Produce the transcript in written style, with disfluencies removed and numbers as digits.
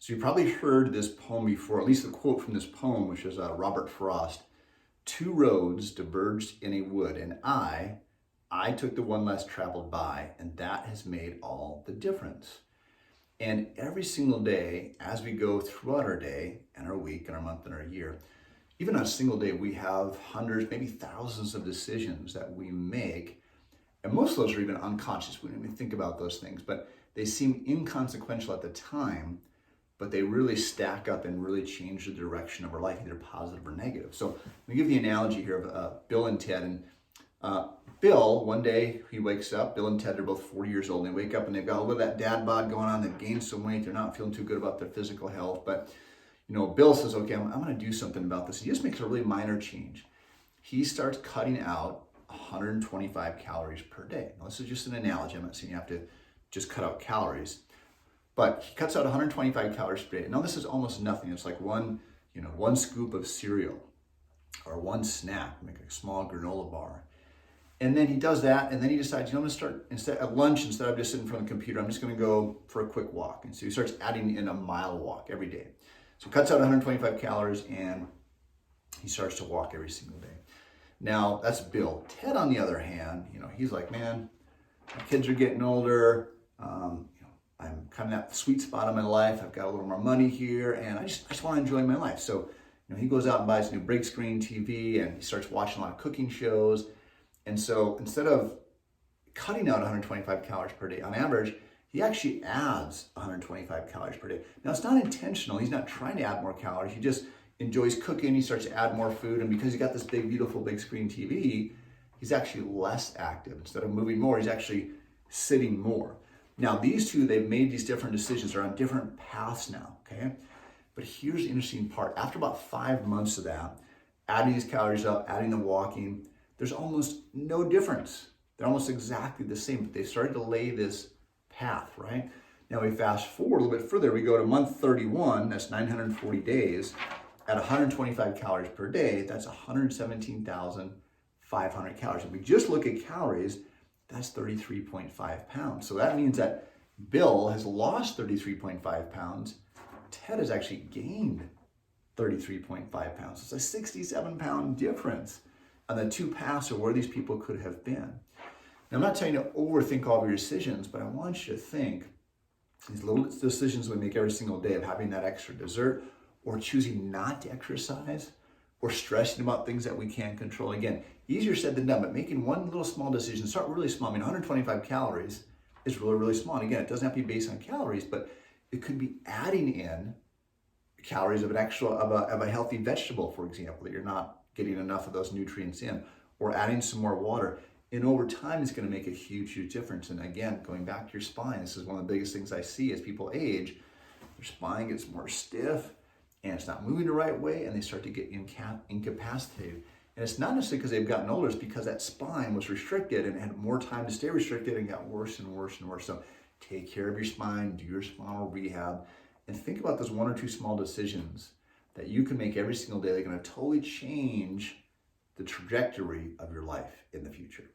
So you probably heard this poem before, at least the quote from this poem, which is Robert Frost. Two roads diverged in a wood, and I took the one less traveled by, and that has made all the difference. And every single day, as we go throughout our day and our week and our month and our year, even on a single day, we have hundreds, maybe thousands of decisions that we make. And most of those are even unconscious. We don't even think about those things, but they seem inconsequential at the time, but they really stack up and really change the direction of our life, either positive or negative. So let me give the analogy here of Bill and Ted. And Bill, one day he wakes up, Bill and Ted are both 40 years old, and they wake up and they've got a little bit of that dad bod going on, they've gained some weight, they're not feeling too good about their physical health, but Bill says, okay, I'm going to do something about this. He just makes a really minor change. He starts cutting out 125 calories per day. Now, this is just an analogy. I'm not saying you have to just cut out calories, but he cuts out 125 calories per day. Now, this is almost nothing. It's like one scoop of cereal or one snack, like a small granola bar. And then he does that, and then he decides, I'm going to start, at lunch, instead of just sitting in front of the computer, I'm just going to go for a quick walk. And so he starts adding in a mile walk every day. So he cuts out 125 calories, and he starts to walk every single day. Now, that's Bill. Ted, on the other hand, he's like, man, my kids are getting older. I'm kind of at the sweet spot of my life. I've got a little more money here, and I just want to enjoy my life. So, he goes out and buys a new big screen TV, and he starts watching a lot of cooking shows. And so instead of cutting out 125 calories per day on average, he actually adds 125 calories per day. Now, it's not intentional. He's not trying to add more calories. He just enjoys cooking. He starts to add more food. And because he got this big, beautiful, big screen TV, he's actually less active. Instead of moving more, he's actually sitting more. Now, these two, they've made these different decisions. They're on different paths now, okay? But here's the interesting part. After about 5 months of that, adding these calories up, adding the walking, there's almost no difference. They're almost exactly the same, but they started to lay this path, right? Now we fast forward a little bit further. We go to month 31, that's 940 days. At 125 calories per day, that's 117,500 calories. If we just look at calories, that's 33.5 pounds. So that means that Bill has lost 33.5 pounds. Ted has actually gained 33.5 pounds. It's a 67-pound difference on the two paths of where these people could have been. Now, I'm not telling you to overthink all of your decisions, but I want you to think these little decisions we make every single day of having that extra dessert, or choosing not to exercise, or stressing about things that we can't control. Again, easier said than done, but making one little small decision, start really small. 125 calories is really, really small. And again, it doesn't have to be based on calories, but it could be adding in calories of a healthy vegetable, for example, that you're not getting enough of those nutrients in, or adding some more water. And over time, it's going to make a huge, huge difference. And again, going back to your spine, this is one of the biggest things I see as people age. Their spine gets more stiff, and it's not moving the right way, and they start to get incapacitated. And it's not necessarily because they've gotten older, it's because that spine was restricted and had more time to stay restricted and got worse and worse and worse. So take care of your spine, do your spinal rehab, and think about those one or two small decisions that you can make every single day. They're going to totally change the trajectory of your life in the future.